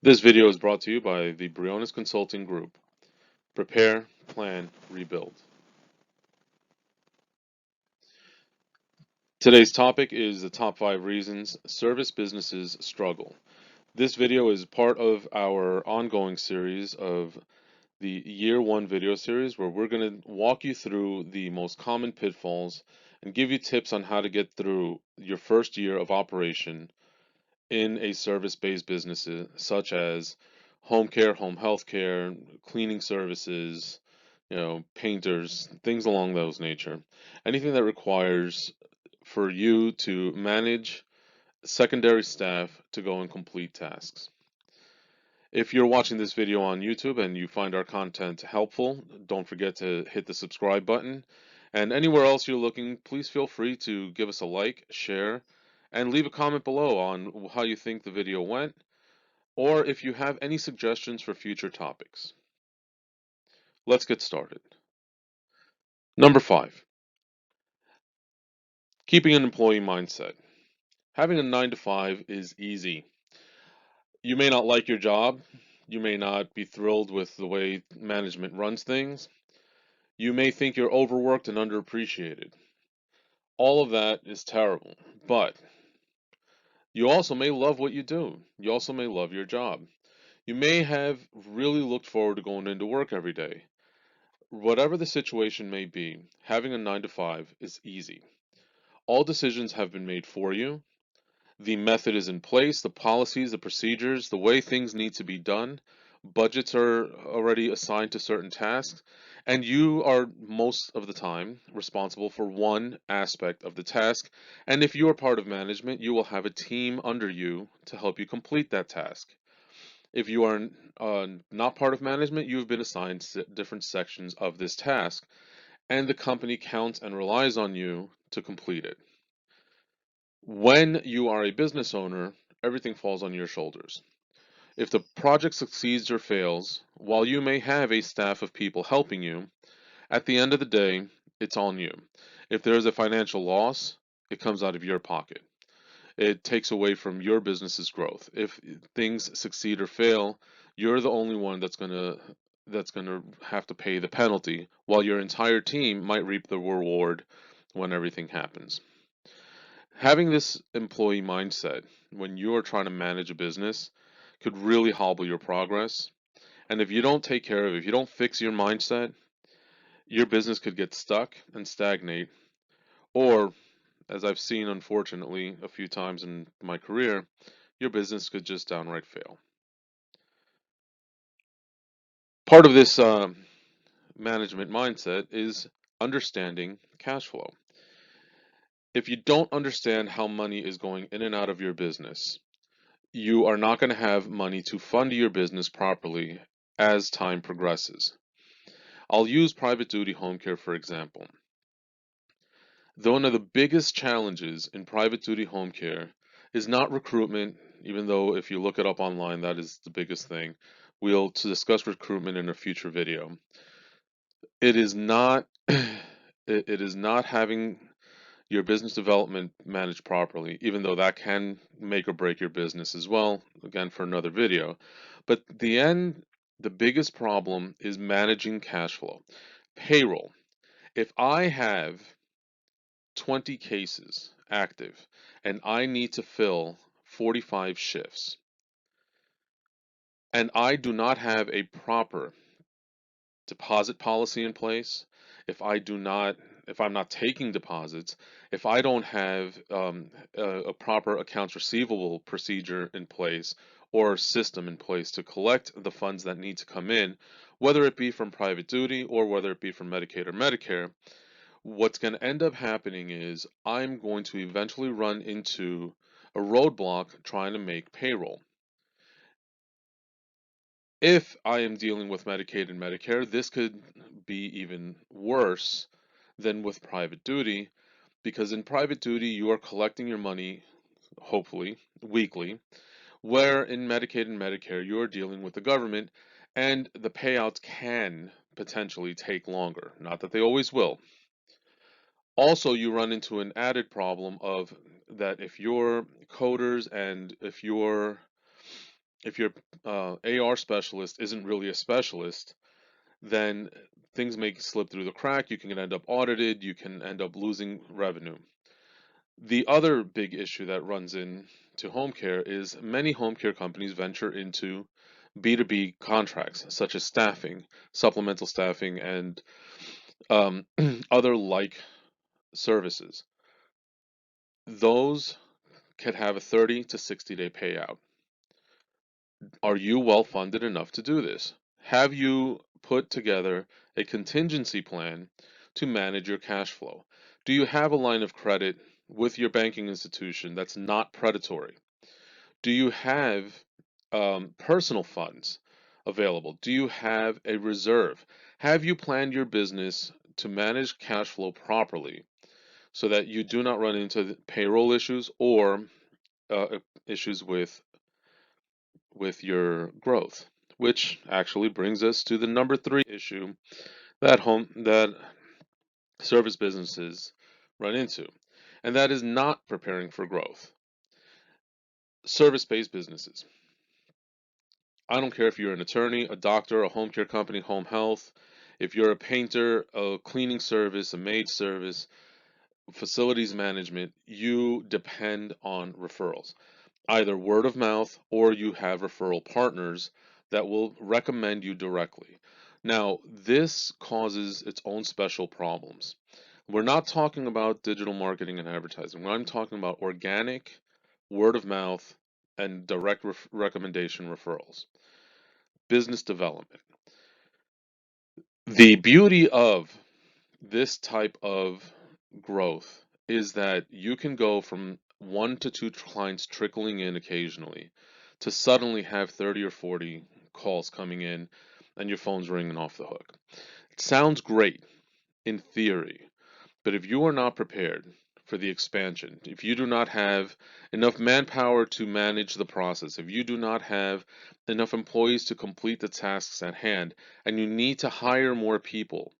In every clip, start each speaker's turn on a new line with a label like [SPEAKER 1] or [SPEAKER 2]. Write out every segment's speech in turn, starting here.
[SPEAKER 1] This video is brought to you by the Briones Consulting Group. Prepare, plan, rebuild. Today's topic is the top 5 reasons service businesses struggle. This video is part of our ongoing series of the Year 1 video series where we're going to walk you through the most common pitfalls and give you tips on how to get through your first year of operation in a service-based business such as home care, home health care, cleaning services, painters, things along those nature. Anything that requires for you to manage secondary staff to go and complete tasks. If you're watching this video on YouTube and you find our content helpful, don't forget to hit the subscribe button. And anywhere else you're looking, please feel free to give us a like, share, and leave a comment below on how you think the video went, or if you have any suggestions for future topics. Let's get started. Number 5, keeping an employee mindset. Having a 9 to 5 is easy. You may not like your job. You may not be thrilled with the way management runs things. You may think you're overworked and underappreciated. All of that is terrible, but you also may love what you do. You also may love your job. You may have really looked forward to going into work every day. Whatever the situation may be, having a 9 to 5 is easy. All decisions have been made for you. The method is in place, the policies, the procedures, the way things need to be done. Budgets are already assigned to certain tasks, and you are most of the time responsible for one aspect of the task. And if you are part of management, you will have a team under you to help you complete that task. If you are not part of management, you've been assigned different sections of this task, and the company counts and relies on you to complete it. When you are a business owner, everything falls on your shoulders. If the project succeeds or fails, while you may have a staff of people helping you, at the end of the day, it's on you. If there is a financial loss, it comes out of your pocket. It takes away from your business's growth. If things succeed or fail, you're the only one that's gonna have to pay the penalty, while your entire team might reap the reward when everything happens. Having this employee mindset when you are trying to manage a business could really hobble your progress. And if you don't take care of it, if you don't fix your mindset, your business could get stuck and stagnate. Or, as I've seen unfortunately a few times in my career, your business could just downright fail. Part of this management mindset is understanding cash flow. If you don't understand how money is going in and out of your business, you are not going to have money to fund your business properly as time progresses. I'll use private duty home care for example. One of the biggest challenges in private duty home care is not recruitment, even though if you look it up online, that is the biggest thing. We'll discuss recruitment in a future video. It is not it is not having your business development managed properly, even though that can make or break your business as well, again for another video. But the biggest problem is managing cash flow. Payroll. If I have 20 cases active and I need to fill 45 shifts, and I do not have a proper deposit policy in place, if I'm not taking deposits, if I don't have a proper accounts receivable procedure in place or system in place to collect the funds that need to come in, whether it be from private duty or whether it be from Medicaid or Medicare, what's going to end up happening is I'm going to eventually run into a roadblock trying to make payroll. If I am dealing with Medicaid and Medicare, this could be even worse than with private duty, because in private duty, you are collecting your money, hopefully, weekly, where in Medicaid and Medicare, you are dealing with the government, and the payouts can potentially take longer. Not that they always will. Also, you run into an added problem of that if your coders and if your if your AR specialist isn't really a specialist, then things may slip through the crack. You can end up audited. You can end up losing revenue. The other big issue that runs into home care is many home care companies venture into B2B contracts, such as staffing, supplemental staffing, and um, other like services. Those can have a 30 to 60-day payout. Are you well funded enough to do this? Have you put together a contingency plan to manage your cash flow? Do you have a line of credit with your banking institution that's not predatory? Do you have personal funds available? Do you have a reserve? Have you planned your business to manage cash flow properly so that you do not run into payroll issues or issues with your growth? Which actually brings us to the number three issue that service businesses run into, and that is not preparing for growth. Service-based businesses. I don't care if you're an attorney, a doctor, a home care company, home health, if you're a painter, a cleaning service, a maid service, facilities management, you depend on referrals, either word of mouth or you have referral partners that will recommend you directly. Now, this causes its own special problems. We're not talking about digital marketing and advertising. I'm talking about organic, word of mouth, and direct recommendation referrals. Business development. The beauty of this type of growth is that you can go from one to two clients trickling in occasionally to suddenly have 30 or 40 calls coming in and your phone's ringing off the hook. It sounds great in theory, but if you are not prepared for the expansion, if you do not have enough manpower to manage the process, if you do not have enough employees to complete the tasks at hand, and you need to hire more people,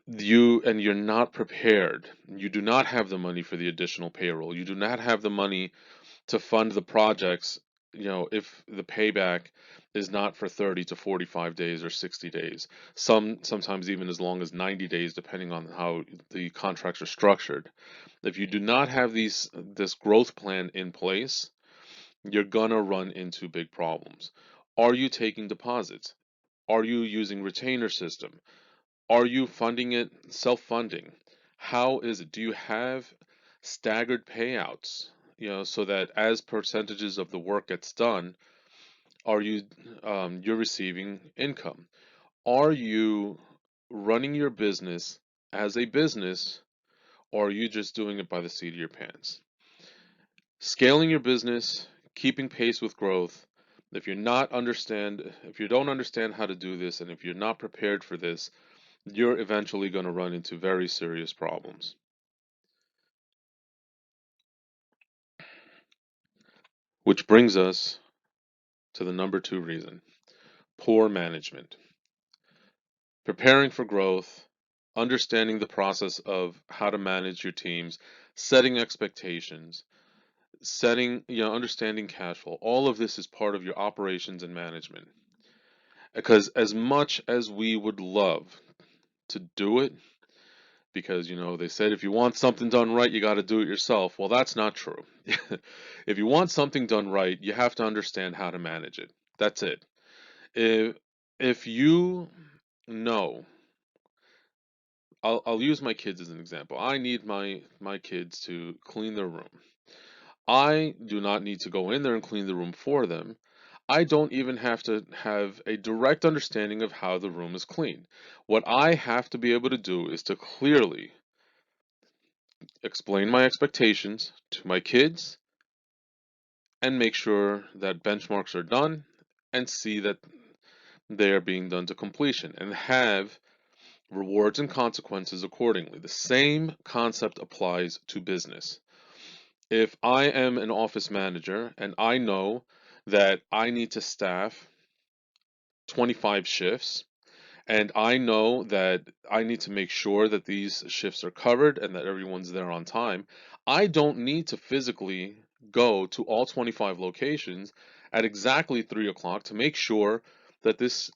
[SPEAKER 1] you're not prepared, you do not have the money for the additional payroll, you do not have the money to fund the projects, if the payback is not for 30 to 45 days or 60 days, sometimes even as long as 90 days depending on how the contracts are structured. If you do not have this growth plan in place, you're gonna run into big problems. Are you taking deposits? Are you using retainer system? Are you funding it self-funding? How is it? Do you have staggered payouts? So that as percentages of the work gets done, are you're receiving income? Are you running your business as a business, or are you just doing it by the seat of your pants? Scaling your business, keeping pace with growth. If you don't understand how to do this, and if you're not prepared for this, you're eventually going to run into very serious problems. Which brings us to the number two reason: poor management. Preparing for growth, understanding the process of how to manage your teams, setting expectations, understanding cash flow. All of this is part of your operations and management. Because as much as we would love to do it, because they said if you want something done right, you got to do it yourself. Well, that's not true. If you want something done right, you have to understand how to manage it. That's it. If you know, I'll use my kids as an example. I need my kids to clean their room. I do not need to go in there and clean the room for them. I don't even have to have a direct understanding of how the room is cleaned. What I have to be able to do is to clearly explain my expectations to my kids and make sure that benchmarks are done and see that they are being done to completion and have rewards and consequences accordingly. The same concept applies to business. If I am an office manager and I know that I need to staff 25 shifts, and I know that I need to make sure that these shifts are covered and that everyone's there on time, I don't need to physically go to all 25 locations at exactly 3 o'clock to make sure that this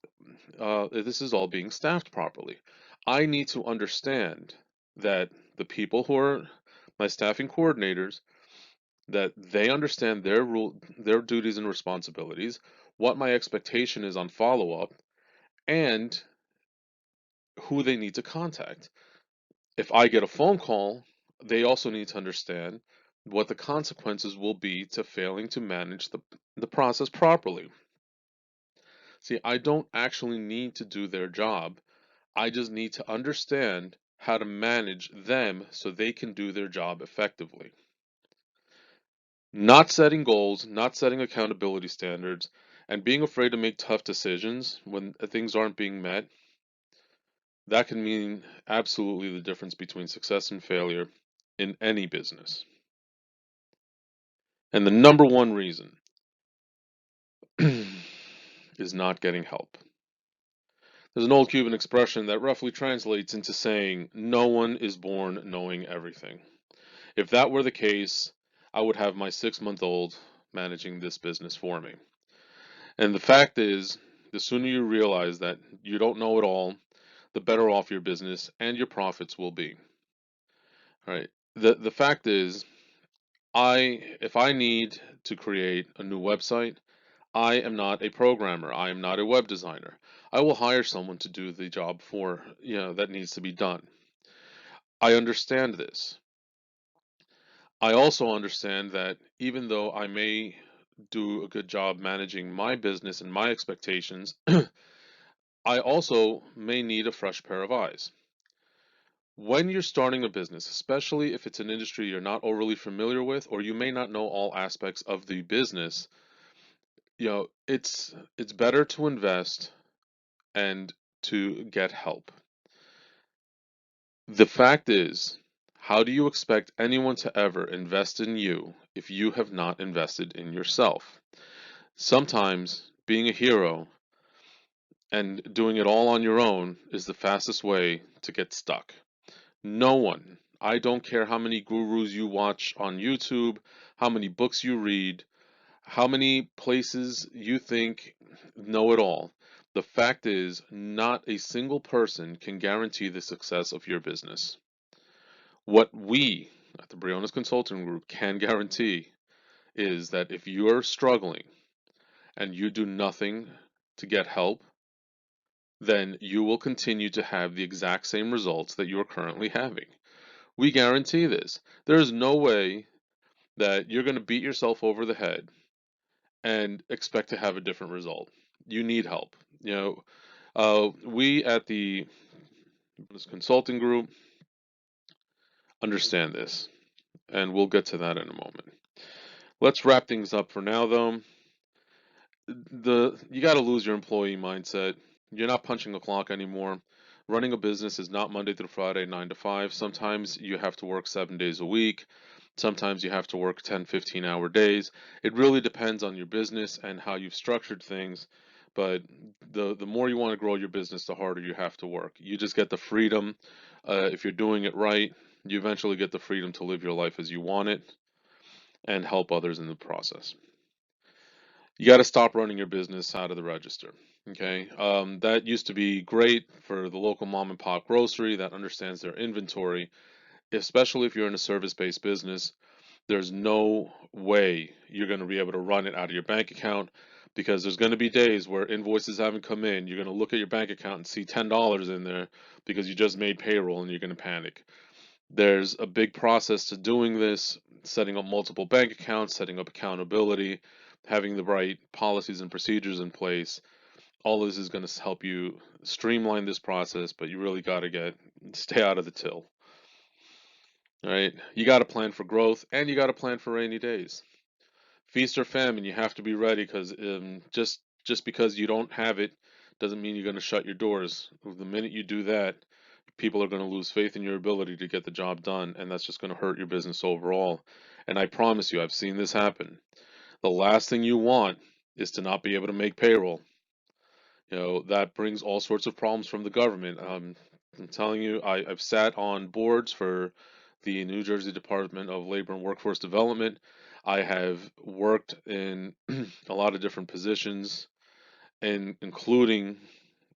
[SPEAKER 1] is all being staffed properly. I need to understand that the people who are my staffing coordinators, that they understand their duties and responsibilities, what my expectation is on follow-up, and who they need to contact. If I get a phone call, they also need to understand what the consequences will be to failing to manage the process properly. See, I don't actually need to do their job. I just need to understand how to manage them so they can do their job effectively. Not setting goals, not setting accountability standards, and being afraid to make tough decisions when things aren't being met, that can mean absolutely the difference between success and failure in any business. And the number one reason is not getting help. There's an old Cuban expression that roughly translates into saying, no one is born knowing everything. If that were the case, I would have my 6 month old managing this business for me. And the fact is, the sooner you realize that you don't know it all, the better off your business and your profits will be. All right. The fact is, if I need to create a new website, I am not a programmer. I am not a web designer. I will hire someone to do the job that needs to be done. I understand this. I also understand that even though I may do a good job managing my business and my expectations, I also may need a fresh pair of eyes. When you're starting a business, especially if it's an industry you're not overly familiar with, or you may not know all aspects of the business, it's better to invest and to get help. The fact is, how do you expect anyone to ever invest in you if you have not invested in yourself? Sometimes being a hero and doing it all on your own is the fastest way to get stuck. No one, I don't care how many gurus you watch on YouTube, how many books you read, how many places you think know it all. The fact is, not a single person can guarantee the success of your business. What we at the Briones Consulting Group can guarantee is that if you are struggling and you do nothing to get help, then you will continue to have the exact same results that you are currently having. We guarantee this. There is no way that you're going to beat yourself over the head and expect to have a different result. You need help. We at the consulting group understand this, and we'll get to that in a moment. Let's wrap things up for now, though. You got to lose your employee mindset. You're not punching a clock anymore. Running a business is not Monday through Friday, 9 to 5. Sometimes you have to work 7 days a week. Sometimes you have to work 10, 15-hour days. It really depends on your business and how you've structured things. But the more you want to grow your business, the harder you have to work. You just get the freedom. If you're doing it right, you eventually get the freedom to live your life as you want it and help others in the process. You got to stop running your business out of the register. Okay. That used to be great for the local mom and pop grocery that understands their inventory, especially if you're in a service-based business. There's no way you're going to be able to run it out of your bank account because there's going to be days where invoices haven't come in. You're going to look at your bank account and see $10 in there because you just made payroll and you're going to panic. There's a big process to doing this, setting up multiple bank accounts, setting up accountability, having the right policies and procedures in place. All this is going to help you streamline this process, but you really got to stay out of the till. All right, you got to plan for growth and you got to plan for rainy days. Feast or famine, you have to be ready because just because you don't have it doesn't mean you're going to shut your doors. The minute you do that, people are going to lose faith in your ability to get the job done, and that's just going to hurt your business overall. And I promise you, I've seen this happen. The last thing you want is to not be able to make payroll. That brings all sorts of problems from the government. I'm telling you, I've sat on boards for the New Jersey Department of Labor and Workforce Development. I have worked in a lot of different positions, and including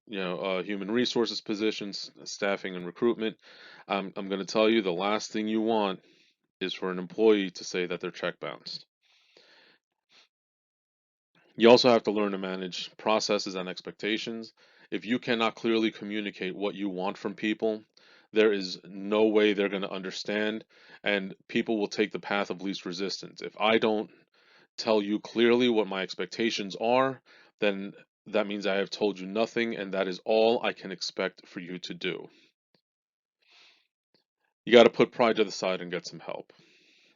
[SPEAKER 1] human resources positions, staffing and recruitment. I'm going to tell you the last thing you want is for an employee to say that they're check bounced. You also have to learn to manage processes and expectations. If you cannot clearly communicate what you want from people, there is no way they're going to understand, and people will take the path of least resistance. If I don't tell you clearly what my expectations are, then that means I have told you nothing, and that is all I can expect for you to do. You got to put pride to the side and get some help.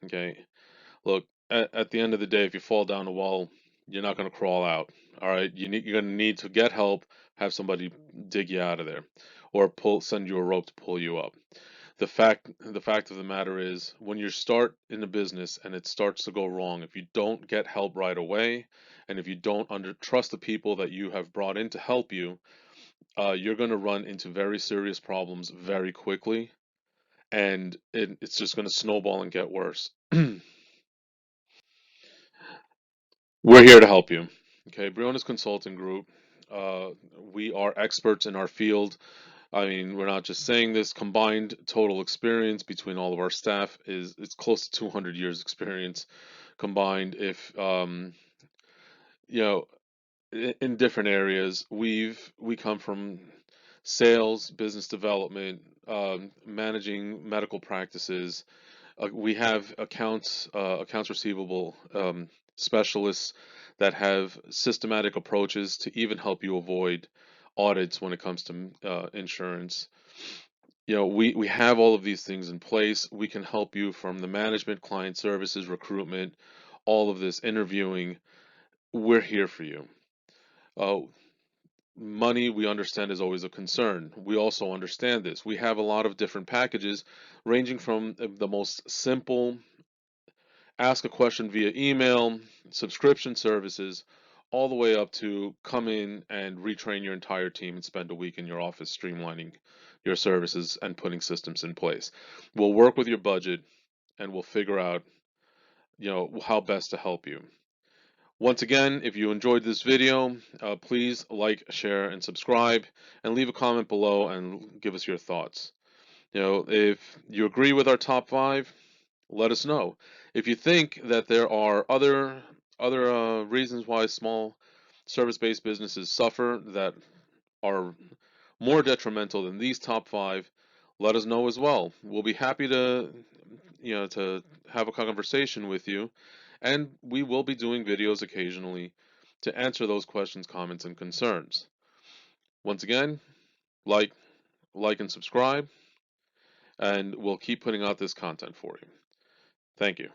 [SPEAKER 1] Okay. Look, at the end of the day, if you fall down a well, you're not going to crawl out. All right. You're going to need to get help, have somebody dig you out of there, or send you a rope to pull you up. The fact of the matter is, when you start in a business and it starts to go wrong, if you don't get help right away, and if you don't trust the people that you have brought in to help you, you're going to run into very serious problems very quickly, and it's just going to snowball and get worse. We're here to help you. Okay, Briones Consulting Group. Uh, we are experts in our field. I mean, we're not just saying this. Combined total experience between all of our staff is it's close to 200 years experience combined. If you know, in different areas, we come from sales, business development, managing medical practices. We have accounts receivable specialists that have systematic approaches to even help you avoid audits when it comes to insurance. We have all of these things in place. We can help you from the management, client services, recruitment, all of this interviewing. We're here for you. Uh, Money, we understand, is always a concern. We also understand this. We have a lot of different packages ranging from the most simple ask a question via email, subscription services, all the way up to come in and retrain your entire team and spend a week in your office streamlining your services and putting systems in place. We'll work with your budget and we'll figure out, how best to help you. Once again, if you enjoyed this video, please like, share, and subscribe, and leave a comment below and give us your thoughts. If you agree with our top 5, let us know. If you think that there are other reasons why small service-based businesses suffer that are more detrimental than these top 5, let us know as well. We'll be happy to have a conversation with you, and we will be doing videos occasionally to answer those questions, comments, and concerns. Once again, like, and subscribe, and we'll keep putting out this content for you. Thank you.